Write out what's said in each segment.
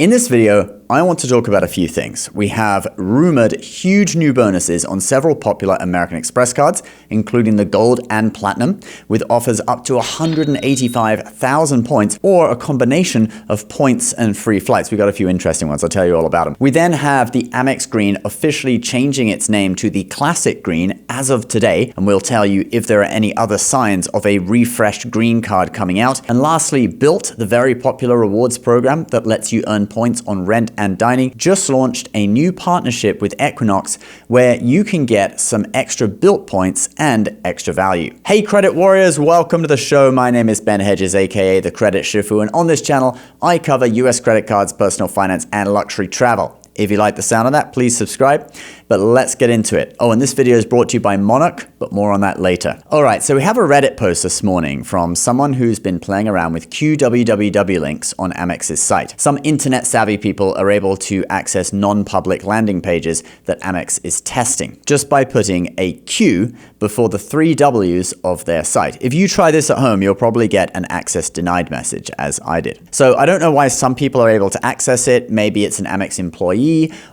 In this video, I want to talk about a few things. We have rumored huge new bonuses on several popular American Express cards, including the Gold and Platinum, with offers up to 185,000 points, or a combination of points and free flights. We got a few interesting ones. I'll tell you all about them. We then have the Amex Green officially changing its name to the Classic Green as of today, and we'll tell you if there are any other signs of a refreshed green card coming out. And lastly, Built, the very popular rewards program that lets you earn points on rent and dining, just launched a new partnership with Equinox where you can get some extra Built points and extra value. Hey credit warriors, welcome to the show. My name is Ben Hedges, aka the Credit Shifu, and on this channel I cover US credit cards, personal finance, and luxury travel. If you like the sound of that, please subscribe, but let's get into it. Oh, and this video is brought to you by Monarch, but more on that later. All right, so we have a Reddit post this morning from someone who's been playing around with QWWW links on Amex's site. Some internet savvy people are able to access non-public landing pages that Amex is testing just by putting a Q before the 3 W's of their site. If you try this at home, you'll probably get an access denied message, as I did. So I don't know why some people are able to access it. Maybe it's an Amex employee,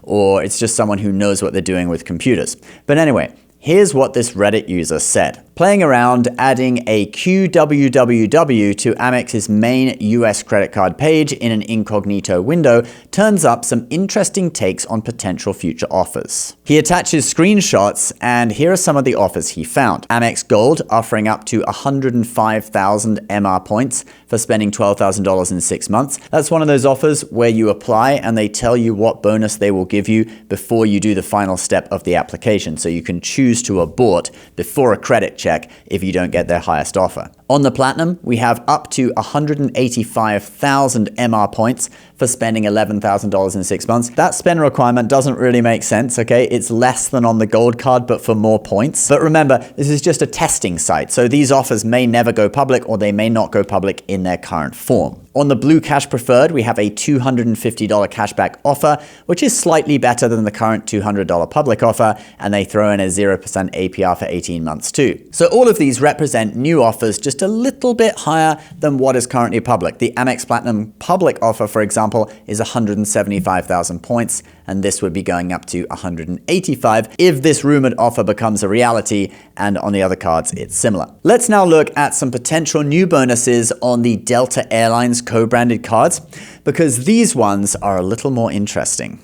or it's just someone who knows what they're doing with computers. But anyway, here's what this Reddit user said. Playing around, adding a QWWW to Amex's main US credit card page in an incognito window turns up some interesting takes on potential future offers. He attaches screenshots, and here are some of the offers he found. Amex Gold offering up to 105,000 MR points for spending $12,000 in 6 months. That's one of those offers where you apply and they tell you what bonus they will give you before you do the final step of the application, so you can choose to abort before a credit check if you don't get their highest offer. On the Platinum, we have up to 185,000 MR points for spending $11,000 in 6 months. That spend requirement doesn't really make sense, okay? It's less than on the Gold card, but for more points. But remember, this is just a testing site, so these offers may never go public, or they may not go public in their current form. On the Blue Cash Preferred, we have a $250 cashback offer, which is slightly better than the current $200 public offer, and they throw in a 0% APR for 18 months too. So all of these represent new offers just a little bit higher than what is currently public. The Amex Platinum public offer, for example, is 175,000 points, and this would be going up to 185 if this rumored offer becomes a reality, and on the other cards it's similar. Let's now look at some potential new bonuses on the Delta Airlines co-branded cards, because these ones are a little more interesting.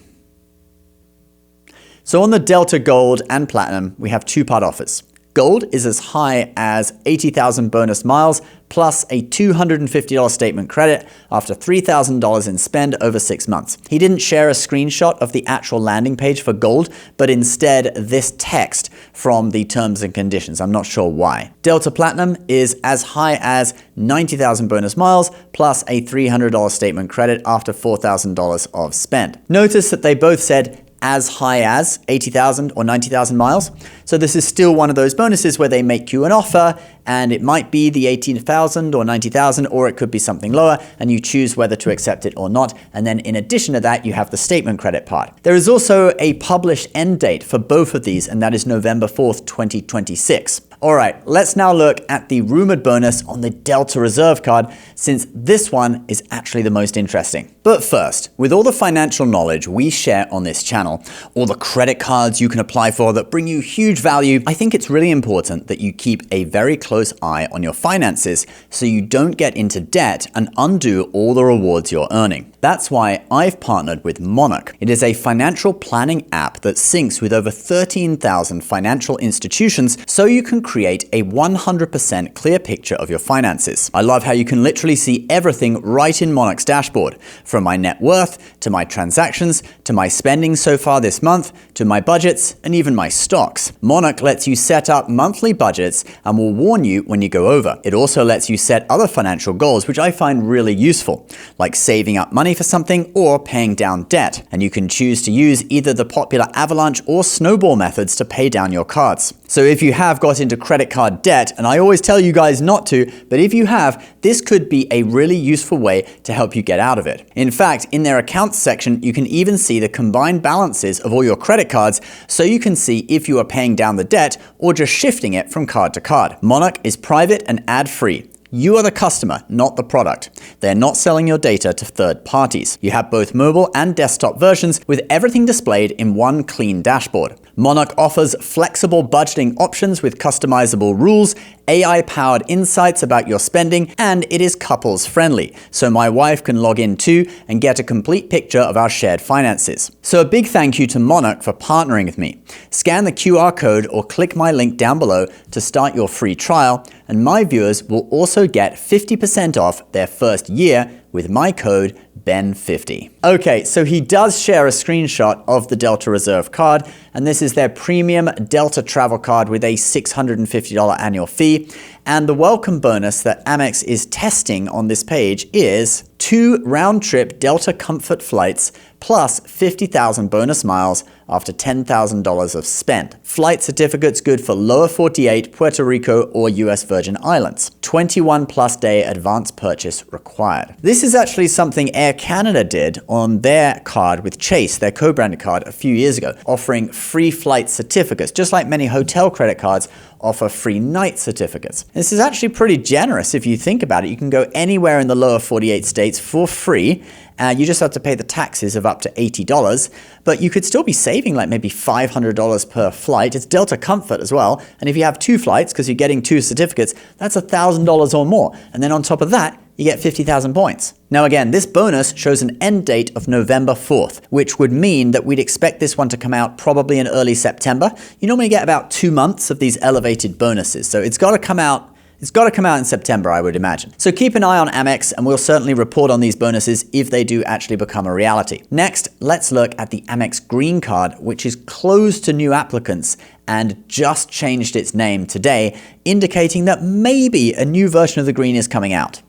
So on the Delta Gold and Platinum, we have two-part offers. Gold is as high as 80,000 bonus miles plus a $250 statement credit after $3,000 in spend over 6 months. He didn't share a screenshot of the actual landing page for Gold, but instead this text from the terms and conditions. I'm not sure why. Delta Platinum is as high as 90,000 bonus miles plus a $300 statement credit after $4,000 of spend. Notice that they both said as high as 80,000 or 90,000 miles. So this is still one of those bonuses where they make you an offer, and it might be the 18,000 or 90,000, or it could be something lower, and you choose whether to accept it or not. And then in addition to that, you have the statement credit part. There is also a published end date for both of these, and that is November 4th, 2026. All right, let's now look at the rumored bonus on the Delta Reserve card, since this one is actually the most interesting. But first, with all the financial knowledge we share on this channel, all the credit cards you can apply for that bring you huge value, I think it's really important that you keep a very close eye on your finances so you don't get into debt and undo all the rewards you're earning. That's why I've partnered with Monarch. It is a financial planning app that syncs with over 13,000 financial institutions so you can create a 100% clear picture of your finances. I love how you can literally see everything right in Monarch's dashboard, from my net worth to my transactions to my spending so far this month to my budgets and even my stocks. Monarch lets you set up monthly budgets and will warn you when you go over. It also lets you set other financial goals, which I find really useful, like saving up money for something or paying down debt. And you can choose to use either the popular avalanche or snowball methods to pay down your cards. So if you have got into credit card debt, and I always tell you guys not to, but if you have, this could be a really useful way to help you get out of it. In fact, in their accounts section, you can even see the combined balances of all your credit cards, so you can see if you are paying down the debt or just shifting it from card to card. Monarch is private and ad-free. You are the customer, not the product. They're not selling your data to third parties. You have both mobile and desktop versions with everything displayed in one clean dashboard. Monarch offers flexible budgeting options with customizable rules, AI-powered insights about your spending, and it is couples friendly, so my wife can log in too and get a complete picture of our shared finances. So a big thank you to Monarch for partnering with me. Scan the QR code or click my link down below to start your free trial, and my viewers will also get 50% off their first year with my code BEN50. Okay, so he does share a screenshot of the Delta Reserve card, and this is their premium Delta travel card with a $650 annual fee. And the welcome bonus that Amex is testing on this page is 2 round-trip Delta Comfort flights plus 50,000 bonus miles after $10,000 of spend. Flight certificates good for Lower 48, Puerto Rico, or US Virgin Islands. 21 plus day advance purchase required. This is actually something Air Canada did on their card with Chase, their co-branded card, a few years ago, offering free flight certificates, just like many hotel credit cards offer free night certificates. This is actually pretty generous if you think about it. You can go anywhere in the lower 48 states for free. You just have to pay the taxes of up to $80, but you could still be saving like maybe $500 per flight. It's Delta Comfort as well. And if you have 2 flights, because you're getting 2 certificates, that's $1,000 or more. And then on top of that, you get 50,000 points. Now again, this bonus shows an end date of November 4th, which would mean that we'd expect this one to come out probably in early September. You normally get about 2 months of these elevated bonuses, so it's got to come out in September, I would imagine. So keep an eye on Amex, and we'll certainly report on these bonuses if they do actually become a reality. Next, let's look at the Amex Green Card, which is closed to new applicants and just changed its name today, indicating that maybe a new version of the Green is coming out.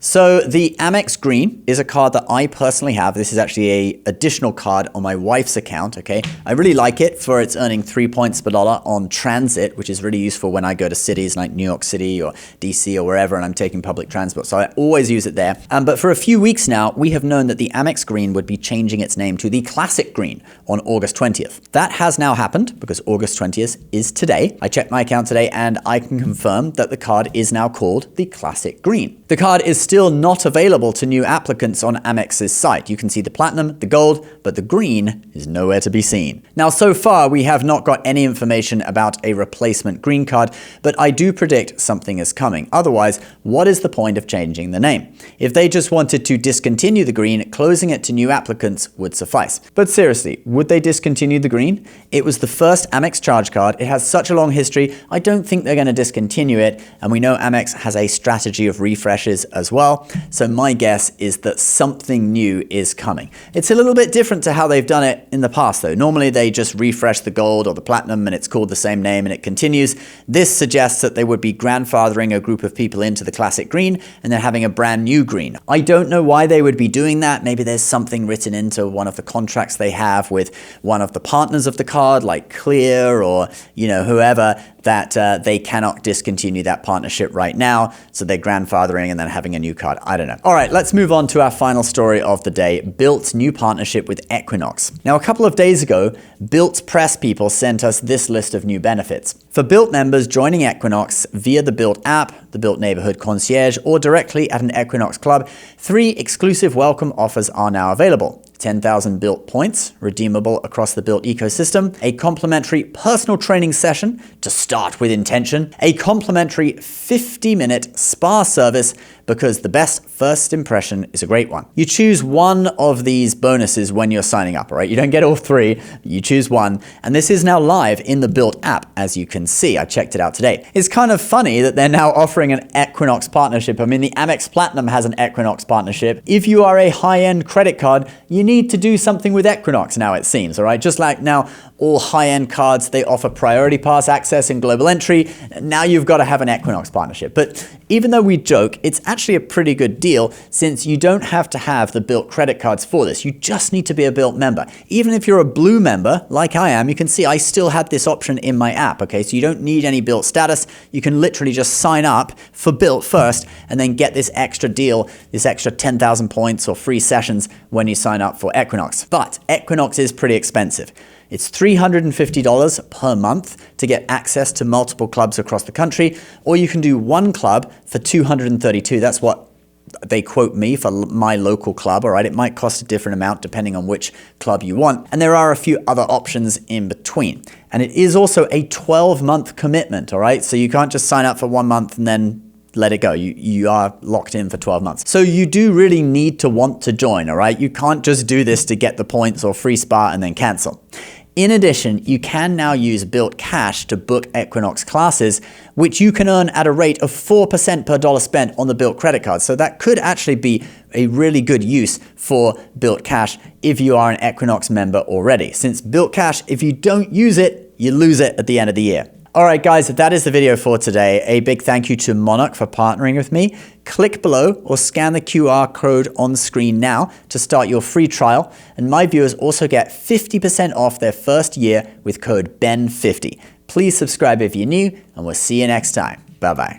So the Amex Green is a card that I personally have. This is actually an additional card on my wife's account, okay? I really like it for its earning 3 points per dollar on transit, which is really useful when I go to cities like New York City or DC or wherever and I'm taking public transport. So I always use it there. But for a few weeks now, we have known that the Amex Green would be changing its name to the Classic Green on August 20th. That has now happened because August 20th is today. I checked my account today and I can confirm that the card is now called the Classic Green. The card is still not available to new applicants on Amex's site. You can see the platinum, the gold, but the green is nowhere to be seen. Now, so far, we have not got any information about a replacement green card, but I do predict something is coming. Otherwise, what is the point of changing the name? If they just wanted to discontinue the green, closing it to new applicants would suffice. But seriously, would they discontinue the green? It was the first Amex charge card. It has such a long history. I don't think they're going to discontinue it. And we know Amex has a strategy of refreshes as well. So my guess is that something new is coming. It's a little bit different to how they've done it in the past though. Normally they just refresh the gold or the platinum and it's called the same name and it continues. This suggests that they would be grandfathering a group of people into the Classic Green and then having a brand new green. I don't know why they would be doing that. Maybe there's something written into one of the contracts they have with one of the partners of the card like Clear or whoever, that they cannot discontinue that partnership right now. So they're grandfathering and then having a new card. I don't know. All right, let's move on to our final story of the day. Bilt's new partnership with Equinox. Now, a couple of days ago, Bilt's press people sent us this list of new benefits. For Bilt members joining Equinox via the Bilt app, the Bilt Neighborhood Concierge, or directly at an Equinox club, 3 exclusive welcome offers are now available. 10,000 Bilt points, redeemable across the Bilt ecosystem, a complimentary personal training session to start with intention, a complimentary 50-minute spa service because the best first impression is a great one. You choose one of these bonuses when you're signing up, all right? You don't get all 3, you choose one, and this is now live in the Bilt app, as you can see. I checked it out today. It's kind of funny that they're now offering an Equinox partnership. I mean, the Amex Platinum has an Equinox partnership. If you are a high-end credit card, you need to do something with Equinox now, it seems, all right? Just like now, all high-end cards, they offer priority pass access and global entry. Now you've got to have an Equinox partnership. But even though we joke, it's actually a pretty good deal since you don't have to have the Bilt credit cards for this. You just need to be a Bilt member. Even if you're a blue member, like I am, you can see I still have this option in my app, okay? So you don't need any Bilt status. You can literally just sign up for Bilt first and then get this extra deal, this extra 10,000 points or free sessions when you sign up for Equinox. But Equinox is pretty expensive. It's $350 per month to get access to multiple clubs across the country, or you can do one club for $232. That's what they quote me for my local club, all right? It might cost a different amount depending on which club you want. And there are a few other options in between. And it is also a 12-month commitment, all right? So you can't just sign up for 1 month and then let it go. You are locked in for 12 months. So you do really need to want to join, all right? You can't just do this to get the points or free spa and then cancel. In addition, you can now use Built Cash to book Equinox classes, which you can earn at a rate of 4% per dollar spent on the Built credit card. So that could actually be a really good use for Built Cash if you are an Equinox member already. Since Built Cash, if you don't use it, you lose it at the end of the year. All right, guys, that is the video for today. A big thank you to Monarch for partnering with me. Click below or scan the QR code on screen now to start your free trial. And my viewers also get 50% off their first year with code BEN50. Please subscribe if you're new, and we'll see you next time. Bye-bye.